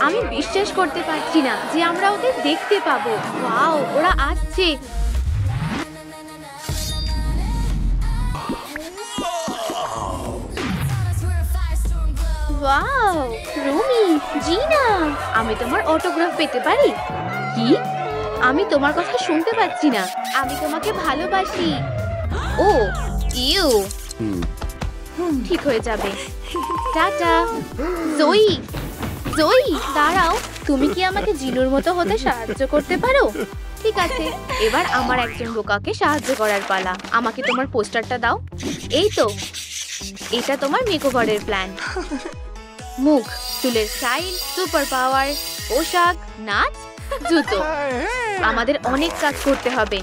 আমি বিশ্বাস করতে পারছি না যে আমরা ওদের দেখতে পাবো। ওয়াও, ওরা আসছে। ওয়াও, রুমি, জিনা, আমি তোমার অটোগ্রাফ পেতে পারি? কি? আমি তোমার কথা শুনতে পাচ্ছি না। আমি তোমাকে ভালোবাসি। ও, ইউ। ঠিক হয়ে যাবে। টাটা। জয়ী, জয়ী, দাঁড়াও। তুমি কি আমাকে জিনুর মতো হতে সাহায্য করতে পারো? ঠিক আছে, এবার আমার একজন বোকাকে সাহায্য করার পালা। আমাকে তোমার পোস্টারটা দাও। এই তো, এটা তোমার মেকওভারের প্ল্যান। মুখ, চুলের স্টাইল, সুপার পাওয়ার, পোশাক, নাচ, জুতো। আমাদের অনেক কাজ করতে হবে।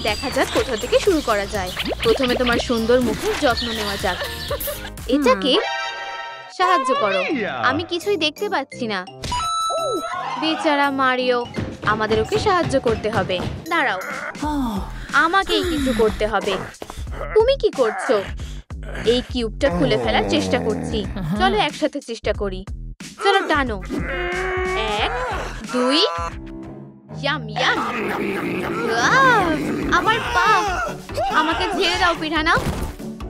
দেখা যাক কোথা থেকে শুরু করা যায়। প্রথমে তোমার সুন্দর মুখের যত্ন নেওয়া যাক। এটাকে সাহায্য করো। আমি কিছুই দেখতে পাচ্ছি না। বেচারা মারিও, আমাদের ওকে সাহায্য করতে হবে। দাঁড়াও, আমাকেই কিছু করতে হবে। তুমি কি করছো? এই কিউবটা খুলে ফেলার চেষ্টা করছি। চলো একসাথে চেষ্টা করি। চলো টানো। 1, 2। Yam yam. আমার পা। আমাকে ছেড়ে দাও পিরানা।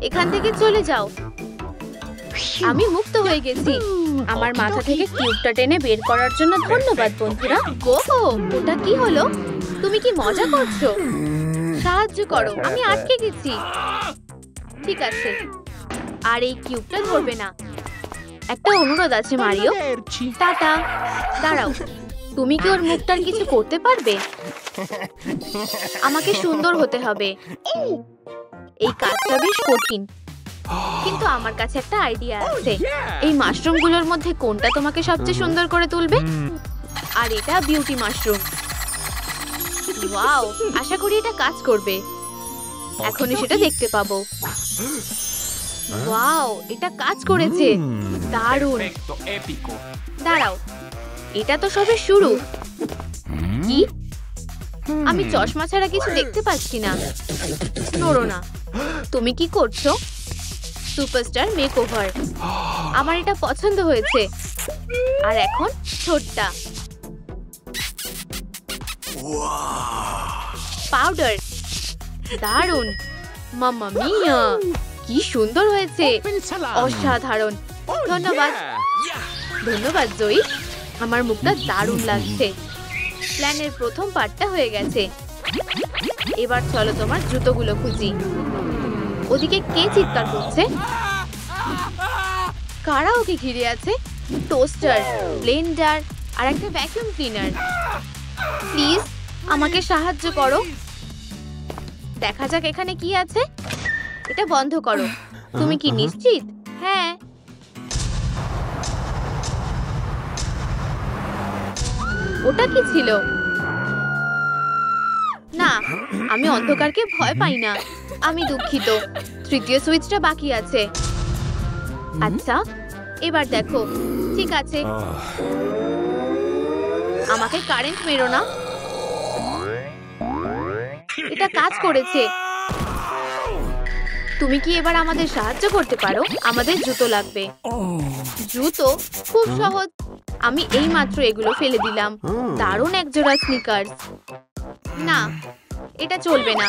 এখান থেকে চলে যাও। আমি মুক্ত হয়ে গেছি। আমার মাথা থেকে কিউবটা টেনে বের করার জন্য ধন্যবাদ বন্ধুরা। ওহো, ওটা কি হলো? তুমি কি মজা করছো? সাহায্য করো, আমি আটকে গেছি। ঠিক আছে, আর এই কিউবটা ধরবে না। একটা অনুরোধ আছে মারিও। টাটা। দাঁড়াও, তুমি কি ওর মুখটার কিছু করতে পারবে? আমাকে সুন্দর হতে হবে। এই কাজটা বেশ কঠিন, কিন্তু আমার কাছে একটা আইডিয়া আছে। এই মাশরুমগুলোর মধ্যে কোনটা তোমাকে সবচেয়ে সুন্দর করে তুলবে? আর এটা বিউটি মাশরুম। ওয়াও, আশা করি এটা কাজ করবে। এখনই সেটা দেখতে পাবো। ওয়াও, এটা কাজ করেছে। দারুণ। দাঁড়াও, এটা তো সবে শুরু। কি? আমি চশমা ছাড়া কিছু দেখতে পাচ্ছি না। নড়ো না। তুমি কি করছো? Superstar makeover. আমার এটা পছন্দ হয়েছে। আর এখন ঠোঁটটা। পাউডার। দারুণ। মাম্মা মিয়া, কি সুন্দর হয়েছে। অসাধারণ। ধন্যবাদ। ধন্যবাদ জয়ী। আমার মুখটা দারুণ লাগছে। প্ল্যানের প্রথম পার্টটা হয়ে গেছে। এবার চলো তোমার জুতোগুলো খুঁজি। ওদিকে কে চিৎকার করছে? কারা ওকে ঘিরে আছে? টোস্টার, ব্লেন্ডার আর একটা ভ্যাকুয়াম ক্লিনার। প্লিজ আমাকে সাহায্য করো। দেখা যাক এখানে কি আছে। এটা বন্ধ করো। তুমি কি নিশ্চিত? হ্যাঁ। ওটা কি ছিল? না, আমি অন্ধকারকে ভয় পাই না। আমি দুঃখিত। তৃতীয় সুইচটা বাকি আছে। আচ্ছা, এবার দেখো। ঠিক আছে। আমাকে কারেন্ট মেরো না। এটা কাজ করেছে। তুমি কি এবার আমাদের সাহায্য করতে পারো? আমাদের জুতো লাগবে। জুতো? খুব সহজ। আমি এইমাত্র এগুলো ফেলে দিলাম। দারুণ এক জোড়া স্নিকার্স। না, এটা চলবে না।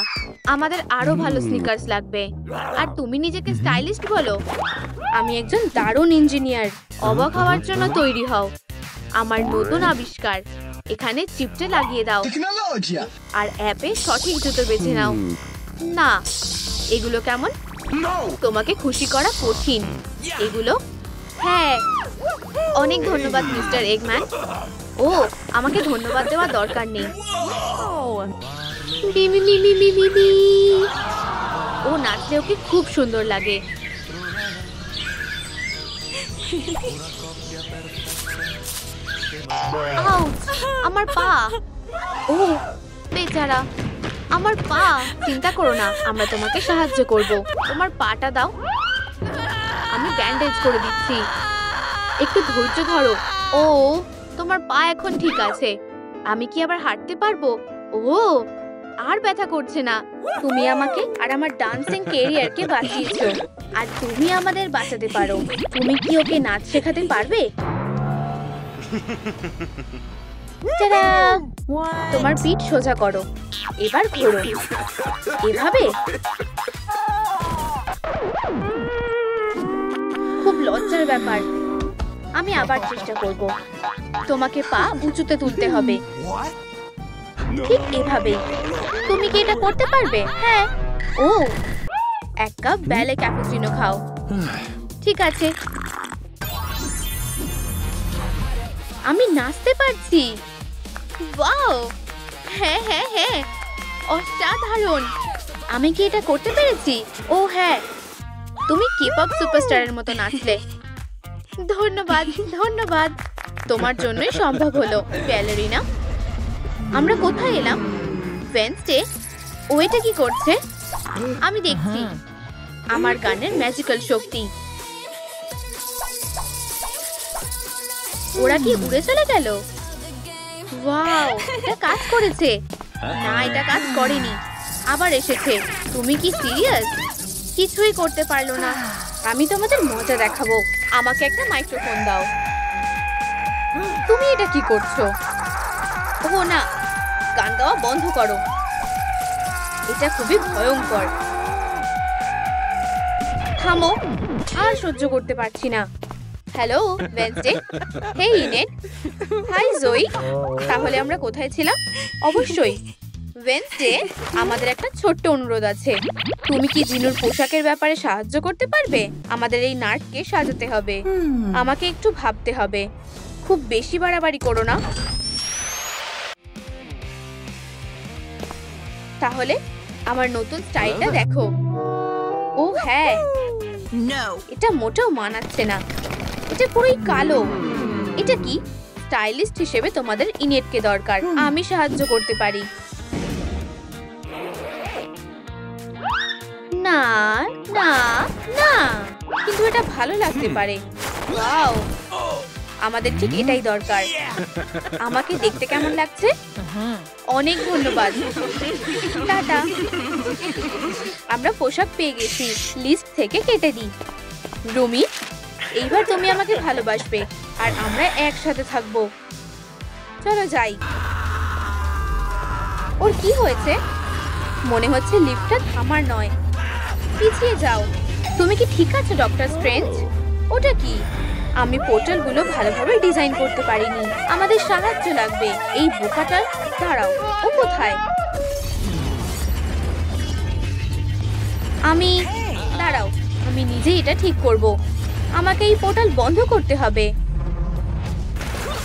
আমাদের আরো ভালো স্নিকার্স লাগবে। আর তুমি নিজেকে স্টাইলিস্ট বলো? আমি একজন দারুণ ইঞ্জিনিয়ার। অবাক হওয়ার জন্য তৈরি হও। আমার নতুন আবিষ্কার। এখানে চিপটা লাগিয়ে দাও আর অ্যাপে সঠিক জুতো বেছে নাও। না, এগুলো কেমন? তোমাকে খুশি করা কঠিন। এগুলো? হ্যাঁ। অনেক ধন্যবাদ মিস্টার এগম্যান। ও, আমাকে ধন্যবাদ দেওয়ার দরকার নেই। ও নাচলে ওকে খুব সুন্দর লাগে। আমার পা। ও বেচারা, আমার পা। চিন্তা করো না, আমরা তোমাকে সাহায্য করব। তোমার পাটা দাও। আমি ব্যান্ডেজ করে দিচ্ছি। একটু ধৈর্য ধরো। ও, তোমার পা এখন ঠিক আছে। আমি কি আবার হাঁটতে পারবো? ও, আর ব্যথা করছে না। তুমি আমাকে আর আমার ডান্সিং ক্যারিয়ারকে বাঁচিয়েছো, আর তুমি আমাদের বাঁচাতে পারো। তুমি কি ওকে নাচ শেখাতে পারবে? টাডা! তোমার পিঠ সোজা করো, এবার ঘোরো। এভাবে? খুব লজ্জার ব্যাপার। আমি আবার চেষ্টা করব। তোমাকে পা উঁচুতে তুলতে হবে, ঠিক এভাবে। তুমি কি এটা করতে পারবে? হ্যাঁ। ও, 1 কাপ ব্যালে ক্যাপুচিনো খাও। ঠিক আছে। আমি নাচতে পারছি। ওয়াও! হ্যাঁ হ্যাঁ হ্যাঁ, অসাধারণ। আমি কি এটা করতে পেরেছি? ও হ্যাঁ, তুমি K-pop সুপারস্টারের মতো নাচলে। ধন্যবাদ ধন্যবাদ, তোমার জন্যই সম্ভব হলো ব্যালেরিনা। আমরা কোথায় এলাম? ওয়েডনেসডে। ও এটা কি করছে? আমি দেখছি। আমার গানের ম্যাজিক্যাল শক্তি। ওরা কি উড়ে চলে গেল? ওয়াও, এটা কাজ করেছে। না, এটা কাজ করেনি, আবার এসেছে। তুমি কি সিরিয়াস? কিছুই করতে পারলো না। আমি তোমাদের মজা দেখাবো। আমাকে একটা মাইক্রোফোন দাও। তুমি এটা কি করছো? ও না, গান গাওয়া বন্ধ করো। এটা খুবই ভয়ঙ্কর। থামো, আর সহ্য করতে পারছি না। Hello Wednesday. Hey Enid. Hi Joey. তাহলে আমরা কোথায় ছিলাম? অবশ্যই ওয়েডনেসডে, আমাদের একটা ছোট্ট অনুরোধ আছে। তুমি কি জিনুর পোশাকের ব্যাপারে সাহায্য করতে পারবে? আমাদের এই নাটকে সাজাতে হবে। আমাকে একটু ভাবতে হবে। খুব বেশি বাড়াবাড়ি করো না। তাহলে আমার নতুন স্টাইলটা দেখো। ও হ্যাঁ, এটা মোটেও মানাচ্ছে না। এটা পুরোই কালো। এটা কি? স্টাইলিস্ট হিসেবে তোমাদের ইনেটকে দরকার। আমি সাহায্য করতে পারি। না না না, কিন্তু এটা ভালো লাগতে পারে। ওয়াও, আমাদের ঠিক এটাই দরকার। আমাকে দেখতে কেমন লাগছে? অনেক ধন্যবাদ। টাটা। আমরা পোশাক পেয়ে গেছি, লিস্ট থেকে কেটে দিই। রুমি, এইবার তুমি আমাকে ভালোবাসবে আর আমরা একসাথে থাকবো। চলো যাই। ওর কি হয়েছে? মনে হচ্ছে লিফটটা থামার নয়। পিছিয়ে যাও। তুমি কি ঠিক আছো ডক্টর স্ট্রেঞ্জ? ওটা কি? আমি পোর্টালগুলো ভালোভাবে ডিজাইন করতে পারিনি। আমাদের সাহায্য লাগবে। এই বোকাটার। দাঁড়াও, ও কোথায়? দাঁড়াও, আমি নিজেই এটা ঠিক করব। আমাকে এই পোর্টাল বন্ধ করতে হবে।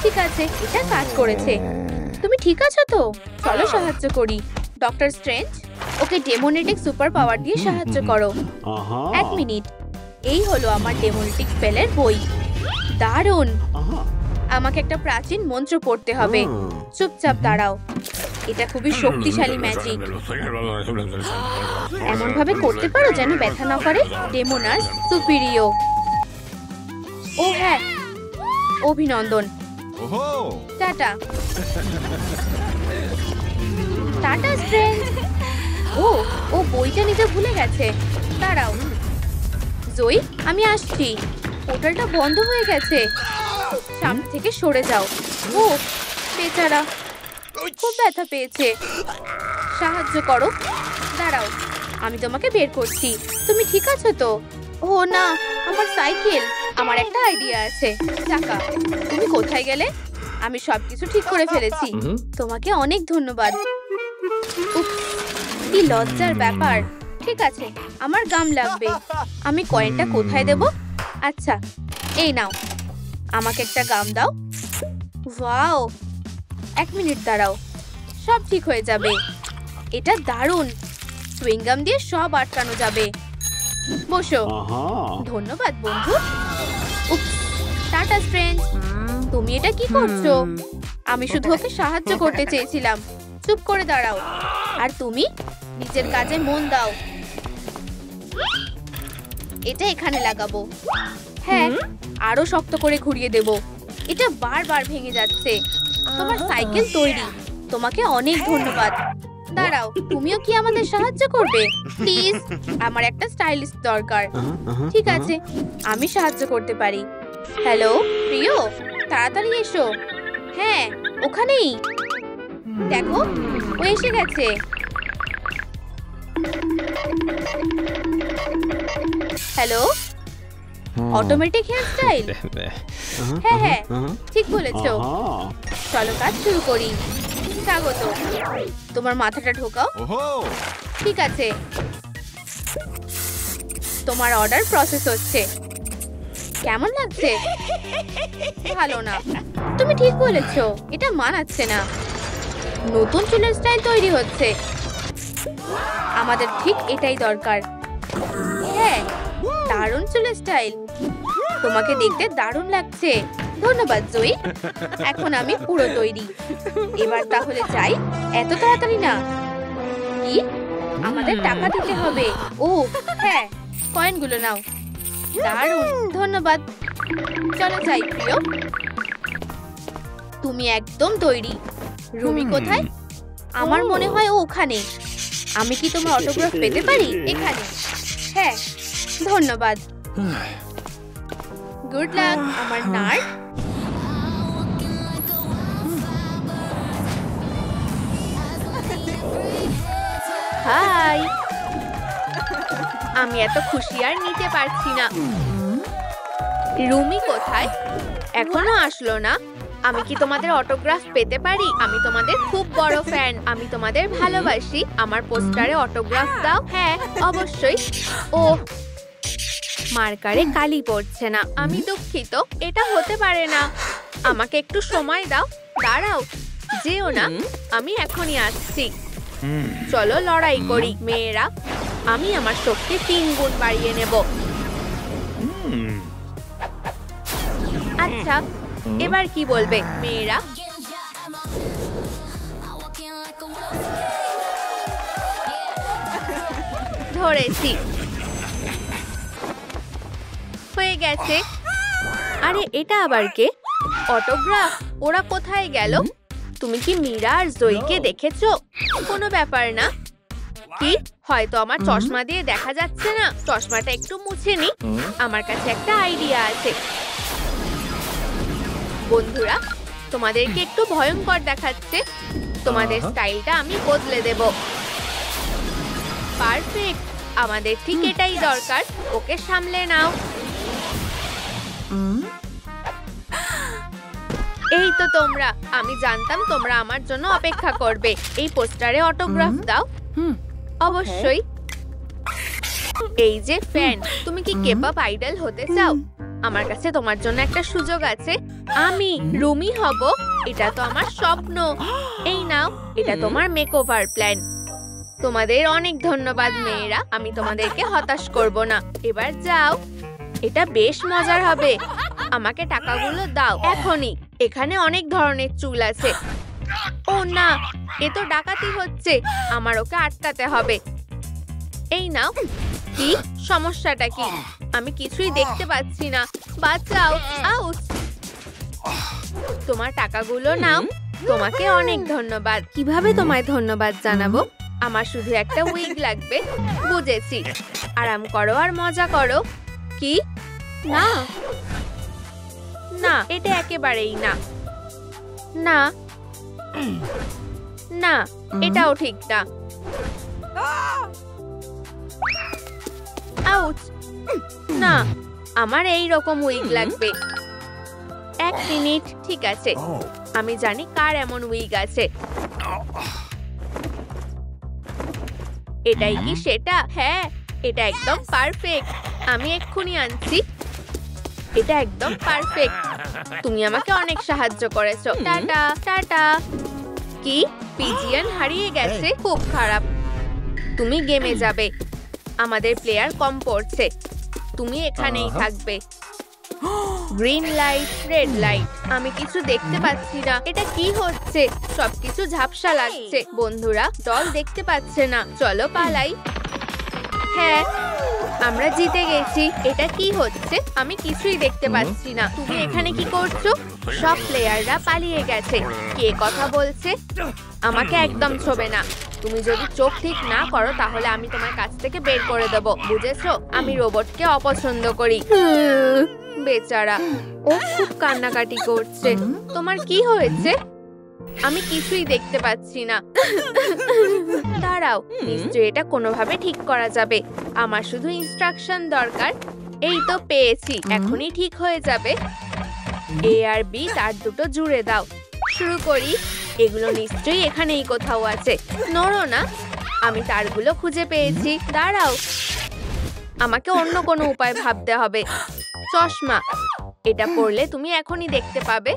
ঠিক আছে, এটা কাজ করেছে। তুমি ঠিক আছো তো? চলো সাহায্য করি। ডক্টর স্ট্রেঞ্জ, ওকে ডেমোনেটিক সুপার পাওয়ার দিয়ে সাহায্য করো। 1 মিনিট। এই হলো আমার ডেমোনেটিক স্পেলের বই। দারুণ। আমাকে একটা প্রাচীন মন্ত্র পড়তে হবে। চুপচাপ দাঁড়াও। এটা খুবই শক্তিশালী ম্যাজিক। এমন ভাবে করতে পারো যেন ব্যথা না করে। ডেমোনাস সুপিরিয়র। ও হ্যাঁ, অভিনন্দন। টাটা। Tata strange. ও বইটা নিতে ভুলে গেছে। দাঁড়াও জয়ী, আমি আসছি। পোর্টালটা বন্ধ হয়ে গেছে। সামনে থেকে সরে যাও। ও বেচারা, খুব ব্যথা পেয়েছে। সাহায্য করো। দাঁড়াও, আমি তোমাকে বের করছি। তুমি ঠিক আছো তো? ও না, আমার সাইকেল। আমার একটা আইডিয়া আছে। টাকা। তুমি কোথায় গেলে? আমি সবকিছু ঠিক করে ফেলেছি। তোমাকে অনেক ধন্যবাদ। কি লজ্জার ব্যাপার। ঠিক আছে, আমার গাম লাগবে। আমি কয়েনটা কোথায় দেব? আচ্ছা, এই নাও। আমাকে একটা গাম দাও। ওয়াও, 1 মিনিট দাঁড়াও, সব ঠিক হয়ে যাবে। এটা দারুণ। সুইংগাম দিয়ে সব আটকানো যাবে। বসো। ধন্যবাদ বন্ধু। Tata strange. তুমি এটা কি করছো? আমি শুধু ওকে সাহায্য করতে চেয়েছিলাম। চুপ করে দাঁড়াও। আর তুমি নিজের কাজে মন দাও। এটা এখানে লাগাবো। হ্যাঁ, আরো শক্ত করে ঘুরিয়ে দেব। এটা বারবার ভেঙে যাচ্ছে। তোমার সাইকেল তৈরি। তোমাকে অনেক ধন্যবাদ। দাঁড়াও, তুমিও কি আমাদের সাহায্য করবে? প্লিজ, আমার একটা স্টাইলিস্ট দরকার। ঠিক আছে, আমি সাহায্য করতে পারি। হ্যালো প্রিয়, তাড়াতাড়ি এসো। হ্যাঁ, ওখানেই দেখো, ও এসে গেছে। Hello, automatic hairstyle. হ্যাঁ হ্যাঁ, ঠিক বলেছো। চলো কাজ শুরু করি। স্বাগত, তোমার মাথাটা ঢোকাও। ঠিক আছে, তোমার অর্ডার প্রসেস হচ্ছে। কেমন লাগছে? ভালো না। তুমি ঠিক বলেছো, এটা মানাচ্ছে না। নতুন চুলের স্টাইল তৈরি হচ্ছে, আমাদের ঠিক এটাই দরকার। হ্যাঁ, দারুণ চুলের স্টাইল, তোমাকে দেখতে দারুণ লাগছে। ধন্যবাদ জয়ী, এখন আমি পুরো তৈরি। এবার তাহলে যাই। এত তাড়াতাড়ি না। কি, আমাদের টাকা দিতে হবে? ও হ্যাঁ, কয়েনগুলো নাও। দারুণ, ধন্যবাদ। চলো যাই প্রিয়। তুমি একদম তৈরি। রুমি কোথায়? আমার মনে হয় ও ওখানে। আমি কি তোমার অটোগ্রাফ পেতে পারি? এখানে। হ্যাঁ, ধন্যবাদ। গুড লাক আমার নার্ড। হাই, আমি এত খুশি আর নিতে পারছি না। রুমি কোথায়? এখনো আসলো না। আমি কি তোমাদের অটোগ্রাফ পেতে পারি? আমি তোমাদের খুব বড় ফ্যান, আমি তোমাদের ভালোবাসি। আমার পোস্টারে অটোগ্রাফ দাও। হ্যাঁ অবশ্যই। ও, মার্কারে কালি পড়ছে না। আমি দুঃখিত, এটা হতে পারে না। আমাকে একটু সময় দাও। দাঁড়াও, যেও না, আমি এখনই আসছি। চলো লড়াই করি মেয়েরা। আমি আমার শক্তি 3 গুণ বাড়িয়ে নেব। আচ্ছা, এবার কি বলবে মেয়েরা? ধরেছি, হয়ে গেছে। আরে এটা আবার কে? অটোগ্রাফ? ওরা কোথায় গেল? তুমি কি মীরা আর জয়ীকে দেখেছো? কোনো ব্যাপার না। কি, হয়তো আমার চশমা দিয়ে দেখা যাচ্ছে না। চশমাটা একটু মুছে নি। আমার কাছে একটা আইডিয়া আছে। বন্ধুরা, তোমাদেরকে একটু ভয়ঙ্কর দেখাচ্ছে। তোমাদের স্টাইলটা আমি বদলে দেব। পারফেক্ট, আমাদের ঠিক এটাই দরকার। ওকে সামলে নাও। এই তো তোমরা। আমি জানতাম তোমরা আমার জন্য অপেক্ষা করবে। এই পোস্টারে অটোগ্রাফ দাও। অবশ্যই। এই যে ফ্যান, তুমি কি কেপঅপ আইডল হতে চাও? আমার কাছে তোমার জন্য একটা সুযোগ আছে। আমি রুমি হব। এটা তো আমার স্বপ্ন। এই নাও, এটা তোমার মেকওভার প্ল্যান। তোমাদের অনেক ধন্যবাদ মেয়েরা। আমি তোমাদেরকে হতাশ করব না। এবার যাও, এটা বেশ মজার হবে। আমাকে টাকাগুলো দাও এখনই। এখানে অনেক ধরনের চুল আছে। ও না, এ তো ডাকাতি হচ্ছে। আমার ওকে আটকাতে হবে। এই নাও। কি সমস্যাটা কি? আমি কিছুই দেখতে পাচ্ছি না। বাঁচাও। আউট। তোমার টাকাগুলো নাও। তোমাকে অনেক ধন্যবাদ। কিভাবে তোমায় ধন্যবাদ জানাবো? আমার শুধু একটা উইগ লাগবে। বুঝেছি। আরাম করো আর মজা করো। কি না, না, এটা একেবারেই না। না না, এটাও ঠিক না। আউট। না, আমার এই রকম উইগ লাগবে। 1 মিনিট। ঠিক আছে, আমি জানি কার এমন উইগ আছে। এটাই কি সেটা? হ্যাঁ, এটা একদম পারফেক্ট। আমি এক্ষুনি আনছি। এটা একদম পারফেক্ট। তুমি আমাকে অনেক সাহায্য করেছো। Tata tata. কি, পিজিয়ান হারিয়ে গেছে? খুব খারাপ। তুমি গেমে যাবে। আমাদের প্লেয়ার কম পড়ছে। তুমি এখানেই থাকবে। Green light, red light. আমি কিছু দেখতে পাচ্ছি না। এটা কি হচ্ছে? সবকিছু ঝাপসা লাগছে। বন্ধুরা, দল দেখতে পাচ্ছে না। চলো পালাই। হ্যাঁ, আমরা জিতে গেছি। এটা কি হচ্ছে? আমি কিছুই দেখতে পাচ্ছি না। তুমি এখানে কি করছো? সব প্লেয়াররা পালিয়ে গেছে। কে কথা বলছে? আমাকে একদম ছোবে না। তুমি যদি চোখ ঠিক না করো তাহলে আমি তোমার কাছ থেকে বের করে দেবো, বুঝেছো? আমি রোবটকে অপছন্দ করি। বেচারা, ও খুব কান্নাকাটি করছে। তোমার কি হয়েছে? আমি কিছুই দেখতে পাচ্ছি না। দাঁড়াও, নিশ্চয়ই এটা কোনোভাবে ঠিক করা যাবে। আমার শুধু ইনস্ট্রাকশন দরকার। এই তো পেয়েছি, এখনই ঠিক হয়ে যাবে। এ আর বি তার দুটো জুড়ে দাও। শুরু করি। এগুলো নিশ্চয়ই এখানেই কোথাও আছে। নড়ো না, আমি তারগুলো খুঁজে পেয়েছি। দাঁড়াও, আমাকে অন্য কোনো উপায় ভাবতে হবে। চশমা, এটা পরলে তুমি এখনই দেখতে পাবে।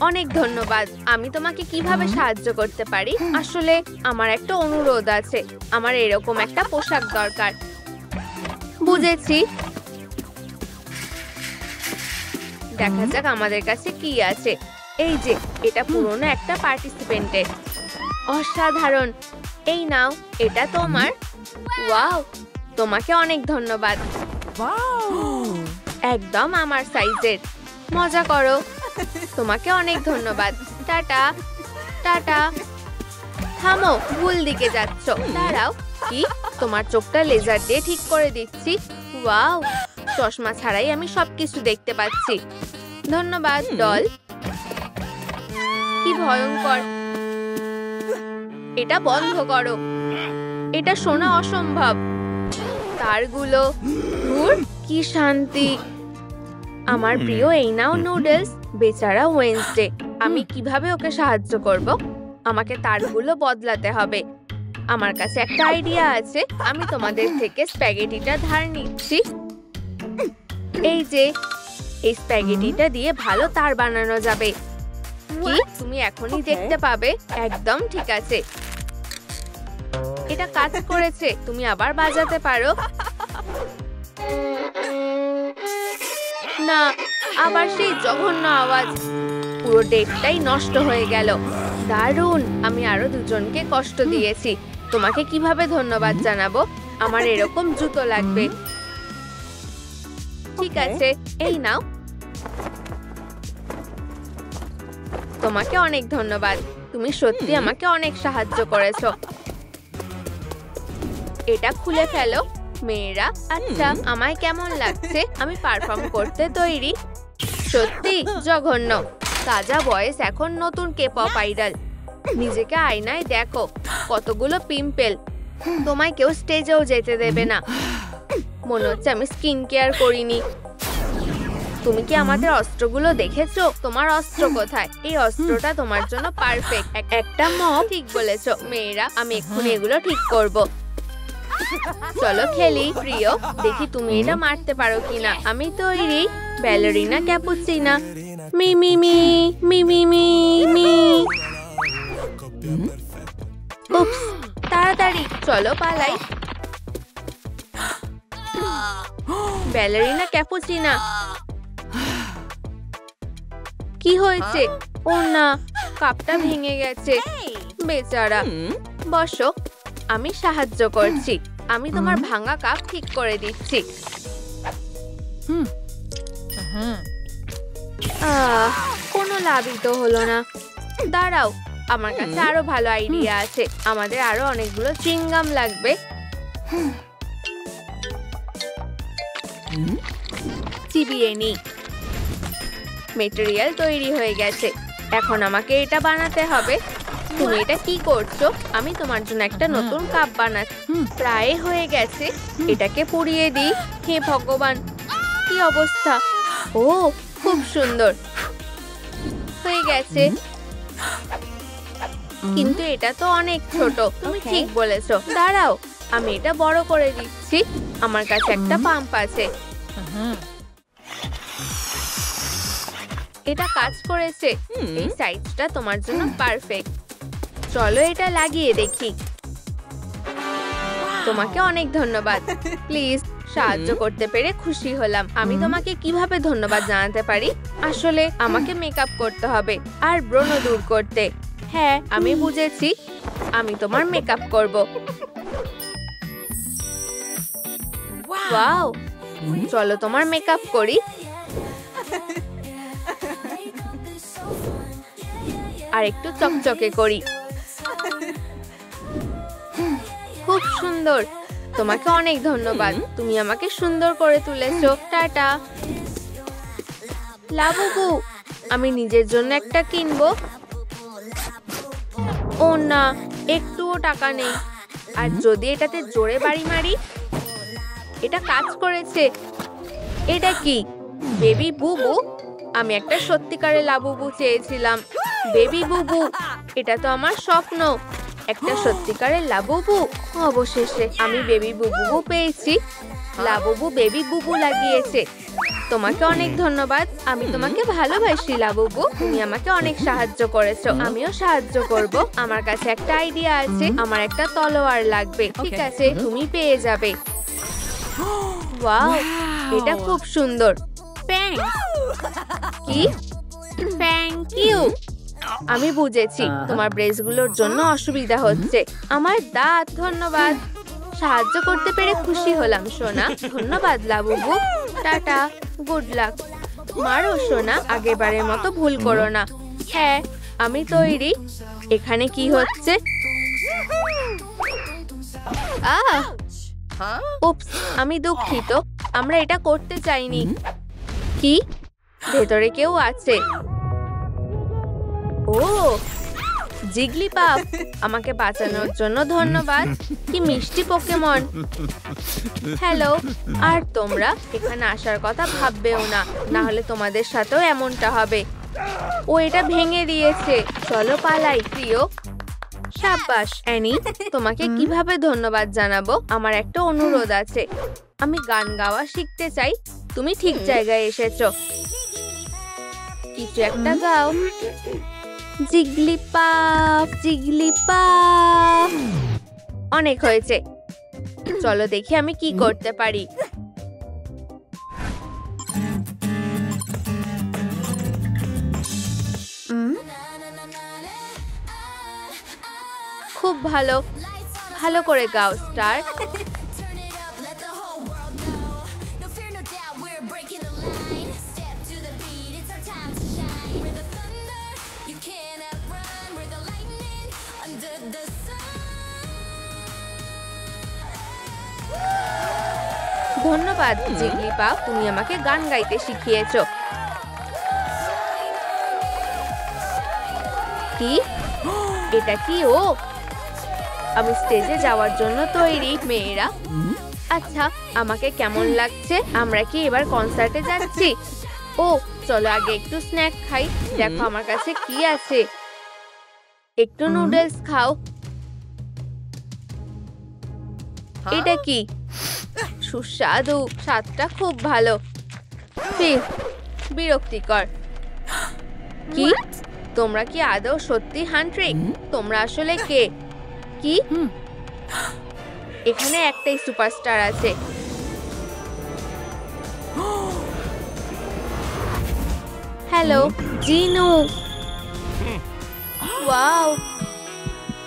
অনেক ধন্যবাদ। আমি তোমাকে কিভাবে সাহায্য করতে পারি? আসলে আমার একটা অনুরোধ আছে। আমার এরকম একটা পোশাক দরকার। বুঝেছি। দেখা যাক আমাদের কাছে কি আছে। এই যে, এটা পুরনো একটা পার্টিসিপেন্টের। অসাধারণ। এই নাও, এটা তোমার। ওয়াও, তোমাকে অনেক ধন্যবাদ। একদম আমার সাইজের। মজা করো। তোমাকে অনেক ধন্যবাদ। Tata tata. থামো, ভুল দিকে যাচ্ছ। দাঁড়াও, কি? তোমার চোখটা লেজার দিয়ে ঠিক করে দিচ্ছি। ওয়াও, চশমা ছাড়াই আমি সবকিছু দেখতে পাচ্ছি। ধন্যবাদ ডল। কি ভয়ঙ্কর। এটা বন্ধ করো। এটা শোনা অসম্ভব। তারগুলো, ধুর, কি শান্তি। আমার প্রিয় এই নাও নুডলস। বেচারা ওয়েনসডে, আমি কিভাবে ওকে সাহায্য করব? আমাকে তারগুলো বদলাতে হবে। আমার কাছে একটা আইডিয়া আছে। আমি তোমাদের থেকে স্প্যাগেটিটা ধার নিচ্ছি। এই যে, এই স্প্যাগেটিটা দিয়ে ভালো তার বানানো যাবে। কি? তুমি এখনই দেখতে পাবে। একদম ঠিক আছে, এটা কাজ করেছে। তুমি আবার বাজাতে পারো। না, আবার সেই জঘন্য আওয়াজ। পুরো ডেটটাই নষ্ট হয়ে গেল। দারুণ, আমি আরো দুজনকে কষ্ট দিয়েছি। তোমাকে কিভাবে ধন্যবাদ জানাবো? আমার এরকম জুতো লাগবে। ঠিক আছে, এই নাও। তোমাকে অনেক ধন্যবাদ। তুমি সত্যি আমাকে অনেক সাহায্য করেছো। এটা খুলে ফেলো মেয়েরা। আচ্ছা, আমায় কেমন লাগছে? আমি পারফর্ম করতে তৈরি। সত্যি জঘন্য। তাজা বয়েস এখন নতুন কে-পপ আইডল। নিজেকে আয়নায় দেখো, কতগুলো পিম্পল। তোমায় কেউ স্টেজেও যেতে দেবে না। মনে হচ্ছে আমি স্কিন কেয়ার করিনি। তুমি কি আমাদের অস্ত্রগুলো দেখেছো? তোমার অস্ত্র কোথায়? এই অস্ত্রটা তোমার জন্য পারফেক্ট। একটা মপ। ঠিক বলেছো মেয়েরা, আমি এক্ষুনি এগুলো ঠিক করব। চলো খেলি প্রিয়। দেখি তুমি এটা মারতে পারো কিনা। আমি তৈরি। Ballerina Cappuccina. মি মি মি মি মি মি মি। উপস, তাড়াতাড়ি চলো পালাই। Ballerina Cappuccina. কি হয়েছে? ও না, কাপটা ভেঙে গেছে। বেচারা। বসো, আমি সাহায্য করছি। আমি তোমার ভাঙা কাপ ঠিক করে দিচ্ছি। কোনো লাভই তো হলো না। দাঁড়াও, আমার কাছে আরো ভালো আইডিয়া আছে। আমাদের আরো অনেকগুলো চিংগাম লাগবে। চিবিয়ে নি। মেটেরিয়াল তৈরি হয়ে গেছে। এখন আমাকে এটা বানাতে হবে। তুমি এটা কি করছো? আমি তোমার জন্য একটা নতুন কাপ বানাচ্ছি। প্রায় হয়ে গেছে। এটাকে পুড়িয়ে দিই। হে ভগবান, কি অবস্থা। ও, খুব সুন্দর হয়ে গেছে। কিন্তু এটা তো অনেক ছোট। তুমি ঠিক বলেছো। দাঁড়াও, আমি এটা বড় করে দিচ্ছি। আমার কাছে একটা পাম্প আছে। এটা কাজ করেছে। এই সাইজটা তোমার জন্য পারফেক্ট। চলো এটা লাগিয়ে দেখি। তোমাকে অনেক ধন্যবাদ। প্লিজ, সাহায্য করতে পেরে খুশি হলাম। আমি তোমাকে কিভাবে ধন্যবাদ জানাতে পারি? আসলে আমাকে মেকআপ করতে হবে আর ব্রণ দূর করতে। হ্যাঁ, আমি বুঝেছি। আমি তোমার মেকআপ করব। ওয়াও, চলো তোমার মেকআপ করি। আর একটু চকচকে করি। খুব সুন্দর। তোমাকে অনেক ধন্যবাদ, তুমি আমাকে সুন্দর করে তুলেছো। টাটা। লাবুবু, আমি নিজের জন্য একটা কিনবো। ও না, একটুও টাকা নেই। আর যদি এটাতে জোরে বাড়ি মারি? এটা কাজ করেছে। এটা কি, বেবি বুবু? আমি একটা সত্যিকারের লাবুবু চেয়েছিলাম। বেবি বুবু, এটা তো আমার স্বপ্ন, একটা সত্যিকারের লাবুবু। অবশেষে আমি বেবি বুবু পেয়েছি। লাবুবু বেবি বুবু লাগিয়েছে। তোমাকে অনেক ধন্যবাদ, আমি তোমাকে ভালোবাসি লাবুবু। তুমি আমাকে অনেক সাহায্য করেছো, আমিও সাহায্য করব। আমার কাছে একটা আইডিয়া আছে, আমার একটা তলোয়ার লাগবে। ঠিক আছে, তুমি পেয়ে যাবে। ওয়াও, এটা খুব সুন্দর। কি? Thank you. আমি বুঝেছি, তোমার ব্রেসগুলোর জন্য অসুবিধা হচ্ছে। আমার দাঁত। ধন্যবাদ, সাহায্য করতে পেরে খুশি হলাম সোনা। ধন্যবাদ লাবুবু। Tata, good luck. মারো সোনা, আগেরবারের মতো ভুল করো না। হ্যাঁ, আমি তৈরি। এখানে কি হচ্ছে? উপস, আমি দুঃখিত, আমরা এটা করতে চাইনি। কি? ভেতরে কেউ আছে? ও, জিগলিপাপ, আমাকে বাঁচানোর জন্য ধন্যবাদ। কি মিষ্টি পোকেমন। হ্যালো। আর তোমরা এখানে আসার কথা ভাববেও না, না হলে তোমাদের সাথেও এমনটা হবে। ও এটা ভেঙে দিয়েছে। চলো পালাই প্রিয়। সাব্বাস অ্যানি, তোমাকে কিভাবে ধন্যবাদ জানাবো? আমার একটা অনুরোধ আছে, আমি গান গাওয়া শিখতে চাই। তুমি ঠিক জায়গায় এসেছো, কিছু একটা গাও। জিগলিপাপ, জিগলিপাপ। অনেক হয়েছে, চলো দেখি আমি কি করতে পারি। খুব ভালো, ভালো করে গাও স্টার। ধন্যবাদ জিগলিপাপ, তুমি আমাকে গান গাইতে শিখিয়েছো। কি? এটা কি? ও, আমি স্টেজে যাওয়ার জন্য তৈরি মেয়েরা। আচ্ছা, আমাকে কেমন লাগছে? আমরা কি এবার কনসার্টে যাচ্ছি? ও, চলো আগে একটু স্ন্যাক খাই। দেখো আমার কাছে কি আছে। একটু নুডলস খাও। এটা কি? সুস্বাদু, স্বাদটা খুব ভালো। বিরক্তিকর। কি? তোমরা কি আদৌ সত্যি হান্ট্রিক? তোমরা আসলে কে? কি? এখানে একটাই সুপারস্টার আছে। হ্যালো জিনু। ওয়াও,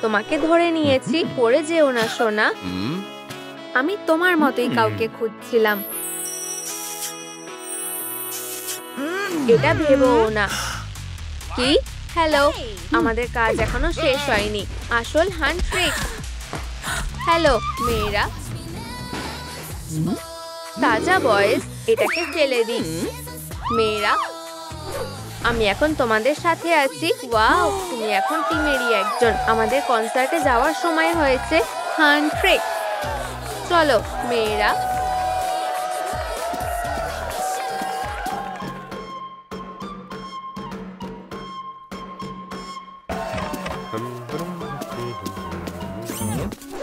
তোমাকে ধরে নিয়েছি। পড়ে যেও না সোনা। আমি তোমার মতোই কাউকে খুঁজছিলাম। এটা ভেবো না। কি? হ্যালো, আমাদের কাজ এখনো শেষ হয়নি। আসল হান্ট্রিক। হ্যালো মেয়েরা, তাজা বয়েজ, এটাকে ফেলে দিই। মেয়েরা, আমি এখন তোমাদের সাথে আছি। ওয়াও, তুমি এখন টিমেরই একজন। আমাদের কনসার্টে যাওয়ার সময় হয়েছে। হান্ট্রিক। চলো মেয়েরা।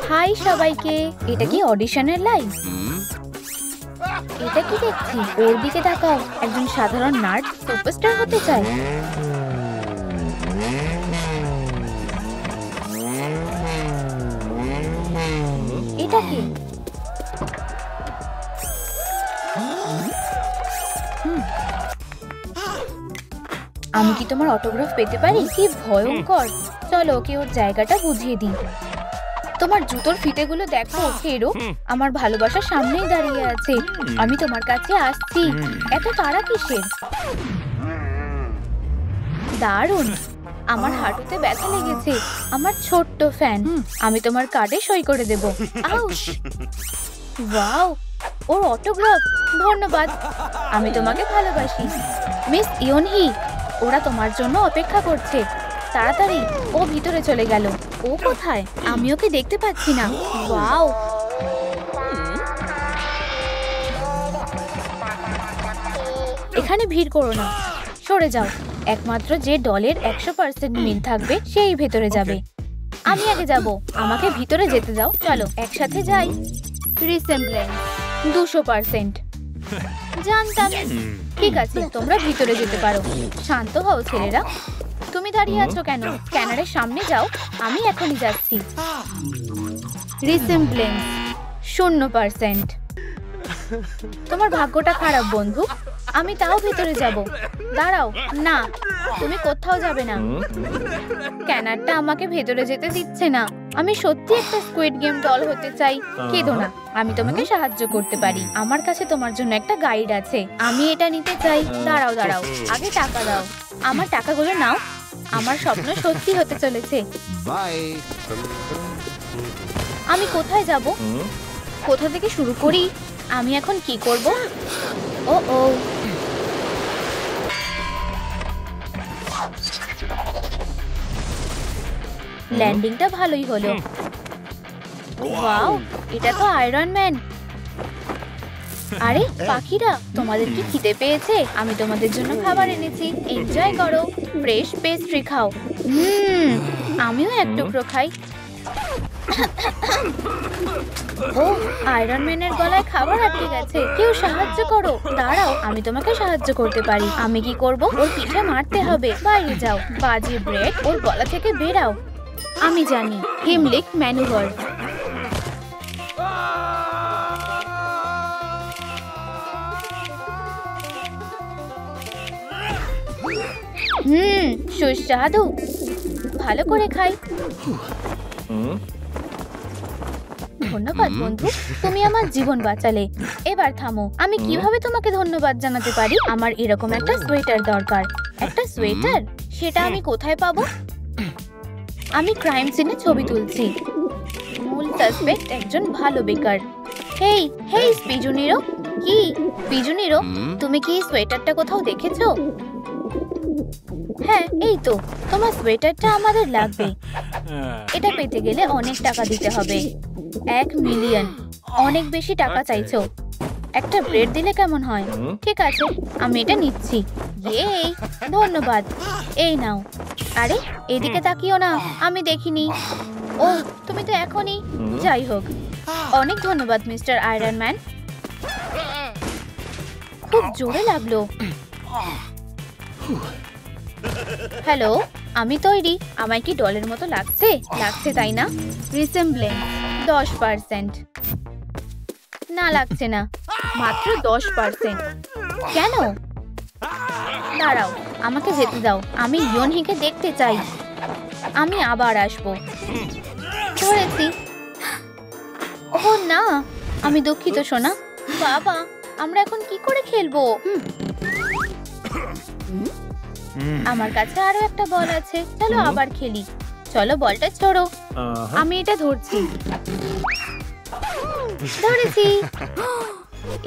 হাই সবাইকে, এটা কি অডিশনের লাইভ? এটা কি দেখছি? ওর দিকে তাকাও, একজন সাধারণ নার্ড সুপারস্টার হতে চায়। এটা কি? আমি কি তোমার অটোগ্রাফ পেতে পারি? কি ভয়ঙ্কর। চলো ওকে ওর জায়গাটা বুঝিয়ে দিই। তোমার জুতোর ফিতেগুলো দেখো হেরো, আমার ভালোবাসার সামনেই দাঁড়িয়ে আছে। আমি তোমার কাছে আসছি। এত তাড়া কিসের? দারুণ। আমার হাঁটুতে ব্যথা লেগেছে। আমার ছোট্ট ফ্যান, আমি তোমার কার্ডে সই করে দেব। আউশ! ওয়াও, ওর অটোগ্রাফ! ধন্যবাদ, আমি তোমাকে ভালোবাসি। মিস ইয়নহি, ওরা তোমার জন্য অপেক্ষা করছে। তাড়াতাড়ি, ও ভিতরে চলে গেল। ও কোথায়? আমি ওকে দেখতে পাচ্ছি না। ওয়াও! এখানে ভিড় করো না, সরে যাও। একমাত্র যে দলের 100% মিল থাকবে সেই ভেতরে যাবে। আমি আগে যাব, আমাকে ভিতরে যেতে দাও। চলো একসাথে যাই। রিসেম্বলেন্স 200%। জানতাম। ঠিক আছে, তোমরা ভিতরে যেতে পারো। শান্ত হও ছেলেরা। তুমি দাঁড়িয়ে আছো কেন? স্ক্যানারের সামনে যাও, আমি এখনই যাচ্ছি। রিসেম্বলেন্স 0%। তোমার ভাগ্যটা খারাপ বন্ধু। আমি তাও ভিতরে যাব। দাঁড়াও, না, তুমি কোথাও যাবে না। স্ক্যানারটা আমাকে ভেতরে যেতে দিচ্ছে না। আমি সত্যি একটা স্কুইড গেম ডল হতে চাই। কেঁদো না, আমি তোমাকে সাহায্য করতে পারি। আমার কাছে তোমার জন্য একটা গাইড আছে। আমি এটা নিতে চাই। দাঁড়াও দাঁড়াও, আগে টাকা দাও। আমার টাকাগুলো নাও। আমার স্বপ্ন সত্যি হতে চলেছে। আমি কোথায় যাব? কোথা থেকে শুরু করি? আমি এখন কি করব? ও ও, ল্যান্ডিংটা ভালোই হলো। ওয়াও, এটা তো আয়রন ম্যান। আরে পাখিরা, তোমাদের কি খিদে পেয়েছে? আমি তোমাদের জন্য খাবার এনেছি, এনজয় করো। ফ্রেশ পেস্ট্রি খাও। আমিও এক টুকরো খাই। ও, আয়রন ম্যানের গলায় খাবার আটকে গেছে। কেউ সাহায্য করো। দাঁড়াও, আমি তোমাকে সাহায্য করতে পারি। আমি কি করব? ওর পিঠে মারতে হবে। বাইরে যাও, বাজে ব্রেড, ওর গলা থেকে বেরাও। আমি জানি, হিমলিক ম্যানুভার। সুস্বাদু। ভালো করে খাই। ধন্যবাদ বন্ধু, তুমি আমার জীবন বাঁচালে। এবার থামো। আমি কিভাবে তোমাকে ধন্যবাদ জানাতে পারি? আমার এরকম একটা সোয়েটার দরকার। একটা সোয়েটার? সেটা আমি কোথায় পাবো? আমি ক্রাইম সিনে ছবি তুলছি। মূল সাসপেক্ট একজন ভালো বেকার। হেই হেই পিজুনিরো। কি পিজুনিরো, তুমি কি সোয়েটারটা কোথাও দেখেছো? হ্যাঁ, এই তো। তোমার সোয়েটারটা আমাদের লাগবে। এটা পেতে গেলে অনেক টাকা দিতে হবে। 1 মিলিয়ন। অনেক বেশি টাকা চাইছো। একটা ব্রেড দিলে কেমন হয়? ঠিক আছে, আমি এটা নিচ্ছি। এই, ধন্যবাদ। এই নাও। আরে এদিকে তাকিও না, আমি দেখিনি। ও, তুমি তো এখনই। যাই হোক, অনেক ধন্যবাদ মিস্টার আয়রন ম্যান। খুব জোরে লাগলো। হ্যালো, আমি তৈরি। আমায় কি ডলের মতো লাগছে? লাগছে তাই না? রিসেম্বলেন্স 10%। না, লাগছে না। মাত্র 10%। কেন? দাঁড়াও, আমাকে যেতে দাও। আমি ইয়নহিকে দেখতে চাই। আমি আবার আসবো। ধরেছি। ও না, আমি দুঃখিত সোনা। বাবা, আমরা এখন কি করে খেলবো? আমার কাছে আরো একটা বল আছে। চলো আবার খেলি। চলো, বলটা ছোড়ো। আমি এটা ধরছি। ধরেছি।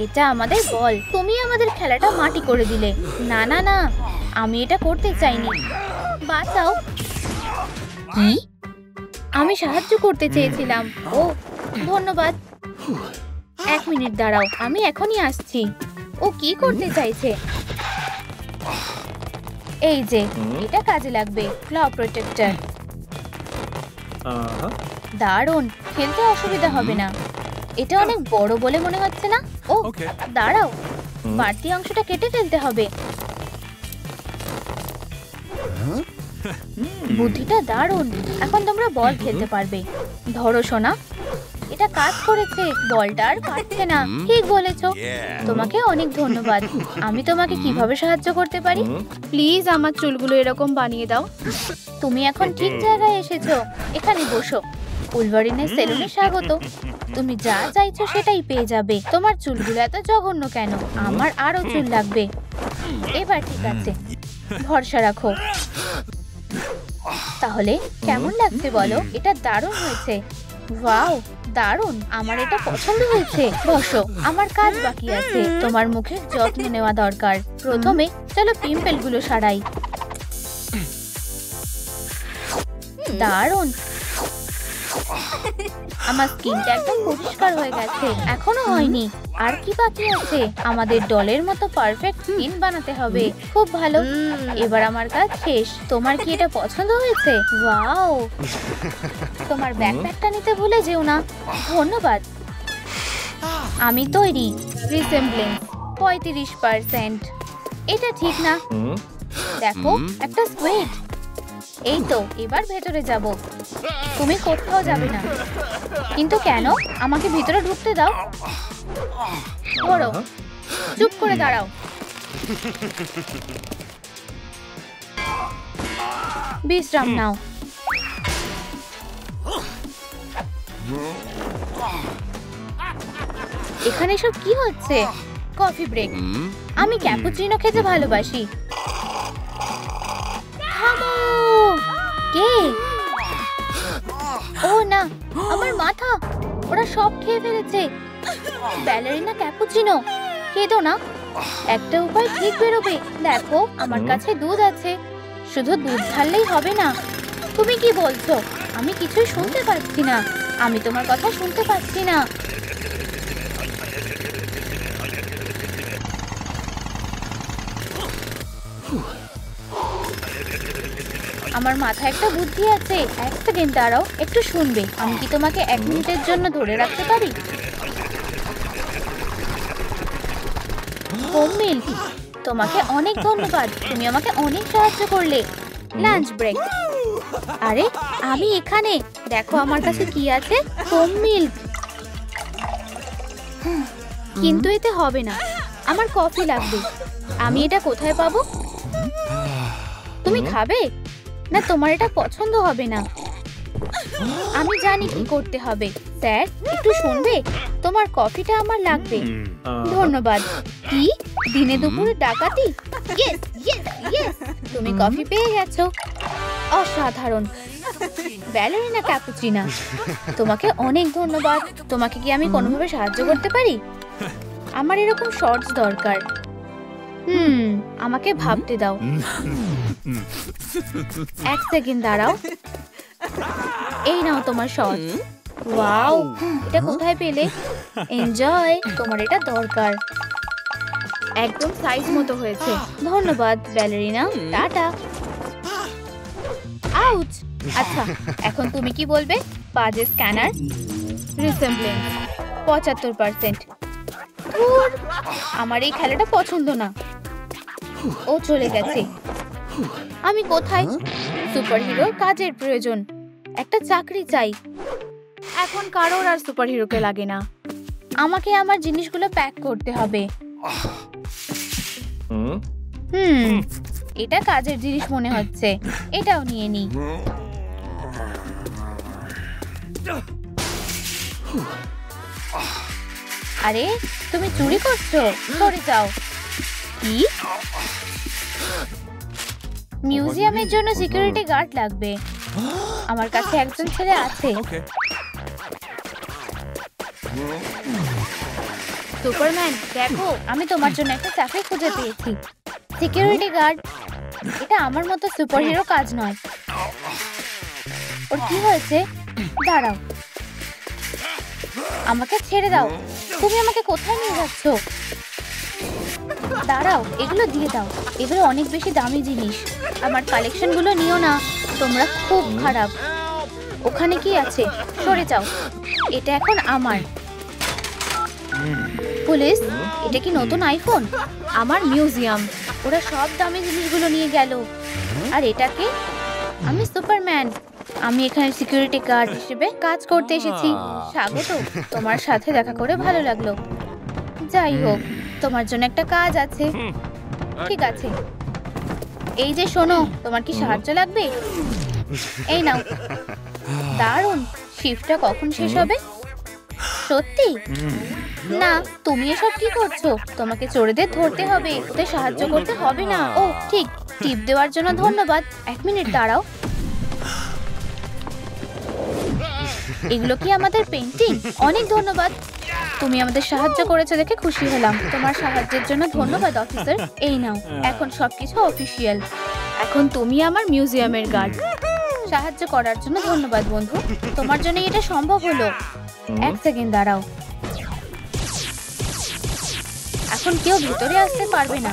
এটা আমাদের বল। তুমি আমাদের খেলাটা মাটি করে দিলে। না না না, আমি এটা করতে চাইনি। বাঁচাও। কি? আমি সাহায্য করতে চেয়েছিলাম। ও, ধন্যবাদ। 1 মিনিট দাঁড়াও, আমি এখনই আসছি। ও কি করতে চাইছে? এই যে, এটা কাজে লাগবে। ক্ল প্রোটেক্টর। দারুণ, খেলতে অসুবিধা হবে না। এটা অনেক বড় বলে মনে হচ্ছে না? ও, দাঁড়াও, বাড়তি অংশটা কেটে ফেলতে হবে। বুদ্ধিটা দারুণ। এখন তোমরা বল খেলতে পারবে। ধরো সোনা। এটা কাজ করেছে। বলটা আর কাটছে না। ঠিক বলেছো। তোমাকে অনেক ধন্যবাদ। আমি তোমাকে কিভাবে সাহায্য করতে পারি? প্লিজ আমার চুলগুলো এরকম বানিয়ে দাও। তুমি এখন ঠিক জায়গায় এসেছো। এখানে বসো। উলভারিনের সেলুনে স্বাগত। তুমি যা চাইছো সেটাই পেয়ে যাবে। তোমার চুলগুলো এত জঘন্য কেন? আমার আরো চুল লাগবে। এবার ঠিক আছে, ভরসা রাখো। তাহলে কেমন লাগছে বলো? এটা দারুণ হয়েছে। ওয়াও, দারুণ, আমার এটা পছন্দ হয়েছে। বসো, আমার কাজ বাকি আছে। তোমার মুখের যত্ন নেওয়া দরকার। প্রথমে চলো পিম্পল গুলো সারাই। দারুণ, আমার স্কিনটা একদম পরিষ্কার হয়ে গেছে। এখনো হয়নি, আর কি বাকি আছে? আমাদের ডলের মতো পারফেক্ট স্কিন বানাতে হবে। খুব ভালো, এবার আমার কাজ শেষ। তোমার কি এটা পছন্দ হয়েছে? ওয়াও, তোমার ব্যাকপ্যাকটা নিতে ভুলে যেও না। ধন্যবাদ। আমি তৈরি। রিসেম্বলেন্স 35%। এটা ঠিক না। দেখো, একটা স্কুইড। এই তো, এবার ভেতরে যাব। তুমি কোথাও যাবে না। কিন্তু কেন? আমাকে ভিতরে ঢুকতে দাও। ধরো, চুপ করে দাঁড়াও। বিশ্রাম নাও। এখানে সব কি হচ্ছে? Coffee break. আমি ক্যাপুচিনো খেতে ভালোবাসি। থামো! কে? ও না, আমার মাথা! ওরা সব খেয়ে ফেলেছে। ব্যালেরিনা ক্যাপুচিনো, কেঁদো না। একটা উপায় ঠিক বেরোবে। দেখো, আমার কাছে দুধ আছে। শুধু দুধ ঢাললেই হবে না। তুমি কি বলছো? আমি কিছুই শুনতে পাচ্ছি না। আমি তোমার কথা শুনতে পাচ্ছি না। আমার মাথায় একটা বুদ্ধি আছে। এক সেকেন্ড দাঁড়াও, একটু শুনবে। আমি কি তোমাকে 1 মিনিটের জন্য ধরে রাখতে পারি? মিল্ক, তোমাকে অনেক ধন্যবাদ। তুমি আমাকে অনেক সাহায্য করলে। Lunch break. আরে, আমি এখানে। দেখো আমার কাছে কি আছে। Foam milk. কিন্তু এতে হবে না, আমার কফি লাগবে। আমি এটা কোথায় পাবো? তুমি খাবে না? তোমার এটা পছন্দ হবে না। আমি জানি কি করতে হবে। স্যার, একটু শুনবে? তোমার কফিটা আমার লাগবে। ধন্যবাদ। কি? দিনে দুপুরে ডাকাতি? Yes, yes, yes! তুমি কফি পেয়ে গেছো। অসাধারণ। ব্যালেরিনা ক্যাপুচিনো, তোমাকে অনেক ধন্যবাদ। তোমাকে কি আমি কোনোভাবে সাহায্য করতে পারি? আমার এরকম শর্টস দরকার। আমাকে ভাবতে দাও। 1 সেকেন্ড দাঁড়াও। এই নাও তোমার শর্টস। ওয়াও, এটা কোথায় পেলে? এনজয়, তোমার এটা দরকার। একদম সাইজ মতো হয়েছে। ধন্যবাদ ব্যালেরিনা। টাটা। আউচ! আচ্ছা, এখন তুমি কি বলবে? বাজে স্ক্যানার। রিসেম্বলেন্স 75%। ধুর, আমার এই খেলাটা পছন্দ না। ও চলে গেছে। আমি কোথায়? সুপারহিরোর কাজের প্রয়োজন। একটা চাকরি চাই। এখন কারোর আর সুপারহিরোকে লাগে না। আমাকে আমার জিনিসগুলো প্যাক করতে হবে। এটা কাজের জিনিস মনে হচ্ছে। এটাও নিয়ে নি। আরে, তুমি চুরি করছো? সরে যাও। কি? মিউজিয়ামের জন্য সিকিউরিটি গার্ড লাগবে। আমার কাছে একজন ছেলে আছে। সুপারম্যান, দেখো, আমি তোমার জন্য একটা চাকরি খুঁজে পেয়েছি। Security guard. এটা আমার মতো সুপারহিরো কাজ নয়। ওর কি হয়েছে? দাঁড়াও, আমাকে ছেড়ে দাও। তুমি আমাকে কোথায় নিয়ে যাচ্ছ? দাঁড়াও, এগুলো দিয়ে দাও। এগুলো অনেক বেশি দামি জিনিস। আমার কালেকশনগুলো নিও না। তোমরা খুব খারাপ। ওখানে কি আছে? সরে যাও। এটা এখন আমার। পুলিশ, এটা কি নতুন আইফোন? আমার মিউজিয়াম। ওরা সব দামি জিনিসগুলো নিয়ে গেল। আর এটাকে? আমি সুপারম্যান। আমি এখানে সিকিউরিটি গার্ড হিসেবে কাজ করতে এসেছি। স্বাগত। তোমার সাথে দেখা করে ভালো লাগলো। যাই হোক, তোমার জন্য একটা কাজ আছে। ঠিক আছে। এই যে শোনো, তোমার কি সাহায্য লাগবে? এই নাও। দারুণ। শিফটটা কখন শেষ হবে? সত্যি? না, তুমি এসব কি করছো? তোমাকে চোরেদের ধরতে হবে, ওদের সাহায্য করতে হবে না। ও ঠিক, টিপ দেওয়ার জন্য ধন্যবাদ। 1 মিনিট দাঁড়াও। এগুলো কি আমাদের পেন্টিং? অনেক ধন্যবাদ, তুমি আমাদের সাহায্য করেছো দেখে খুশি হলাম। তোমার সাহায্যের জন্য ধন্যবাদ অফিসার। এই নাও, এখন সবকিছু অফিসিয়াল। এখন তুমি আমার মিউজিয়ামের গার্ড। সাহায্য করার জন্য ধন্যবাদ বন্ধু, তোমার জন্য এটা সম্ভব হলো। এক সেকেন্ড দাঁড়াও, এখন কেউ ভিতরে আসতে পারবে না।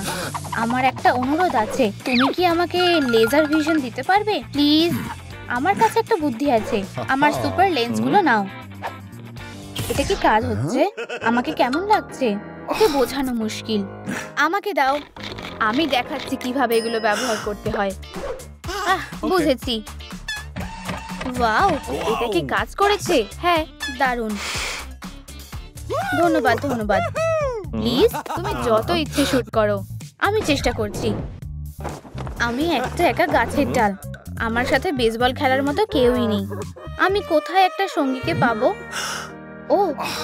আমার একটা অনুরোধ আছে, তুমি কি আমাকে লেজার ভিশন দিতে পারবে প্লিজ? আমার কাছে একটা বুদ্ধি আছে, আমার সুপার লেন্সগুলো নাও। এটা কি কাজ হচ্ছে? আমাকে কেমন লাগছে ওকে বোঝানো মুশকিল। আমাকে দাও, আমি দেখাচ্ছি কিভাবে এগুলো ব্যবহার করতে হয়। বুঝেছি। ওয়াও, এটা কি কাজ করেছে? হ্যাঁ, দারুণ। ধন্যবাদ ধন্যবাদ। প্লিজ তুমি যত ইচ্ছে শুট করো। আমি চেষ্টা করছি। আমি একটা একা গাছের ডাল, আমার সাথে বেসবল খেলার মতো কেউই নেই। আমি কোথায় একটা সঙ্গীকে পাবো? ও,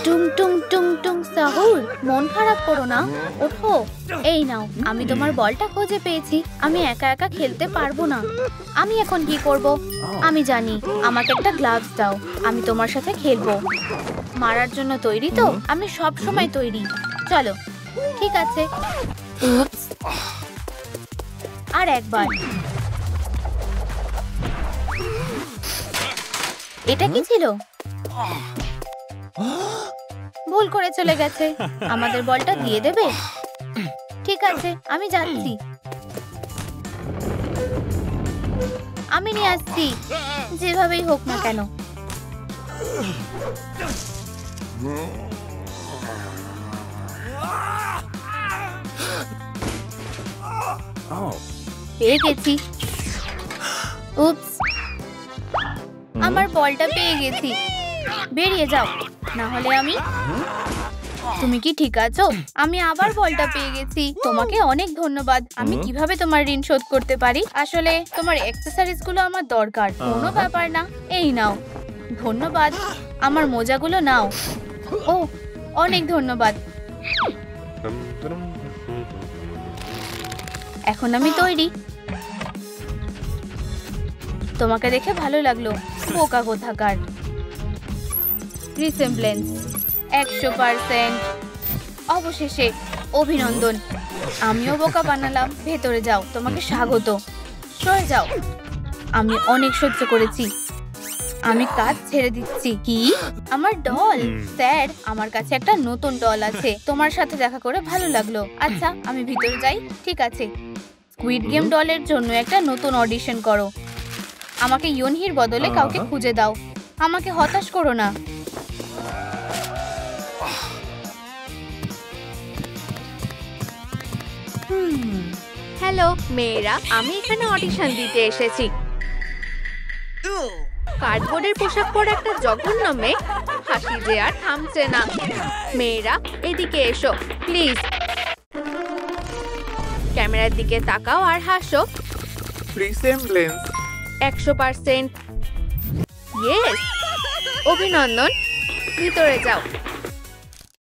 টুং টুং টুং টুং সাহুর, মন খারাপ করো না, ওঠো। এই নাও, আমি তোমার বলটা খুঁজে পেয়েছি। আমি একা একা খেলতে পারবো না। আমি এখন কি করব? আমি জানি, আমাকে একটা গ্লাভস দাও, আমি তোমার সাথে খেলবো। মারার জন্য তৈরি তো? আমি সব সময় তৈরি। চলো, ঠিক আছে। উপস, আর একবার। এটা কি ছিল? ভুল করে চলে গেছে। আমাদের বলটা দিয়ে দেবে? ঠিক আছে, আমি যাচ্ছি। আমি নিয়ে আসছি, যেভাবেই হোক না কেন। পেয়ে গেছি। উপস, আমার বলটা পেয়ে গেছি। বেরিয়ে যাও, না হলে আমি। তুমি কি ঠিক আছো? আমি আবার বলটা পেয়ে গেছি। তোমাকে অনেক ধন্যবাদ। আমি কিভাবে তোমার ঋণ শোধ করতে পারি? আসলে তোমার অ্যাক্সেসরিজ গুলো আমার দরকার। কোনো ব্যাপার না, এই নাও। ধন্যবাদ। আমার মোজাগুলো নাও। ও, অনেক ধন্যবাদ। এখন আমি তৈরি। তোমাকে দেখে ভালো লাগলো, বোকা কোথাকার। রিসেমব্লেন্স 100%। অবশেষে, অভিনন্দন। আমিও বোকা বানালাম। ভেতরে যাও, তোমাকে স্বাগত। সরে যাও। আমি অনেক সহ্য করেছি, আমি কাজ ছেড়ে দিচ্ছি। কি? আমার ডল? স্যার, আমার কাছে একটা নতুন ডল আছে। তোমার সাথে দেখা করে ভালো লাগলো। আচ্ছা, আমি ভিতরে যাই। ঠিক আছে। স্কুইড গেম ডলের জন্য একটা নতুন অডিশন করো। আমাকে ইয়নহির বদলে কাউকে খুঁজে দাও। আমাকে হতাশ করো না। হ্যালো মেয়েরা, আমি এখানে অডিশন দিতে এসেছি। কার্ডবোর্ডের পোশাক পরে একটা জঘন্য মেয়ে, হাসি যে আর থামছে না। মেয়েরা, এদিকে এসো প্লিজ। ক্যামেরার দিকে তাকাও আর হাসো। রিসেমব্লেন্স 100%। ইয়েস, অভিনন্দন। ভিতরে যাও।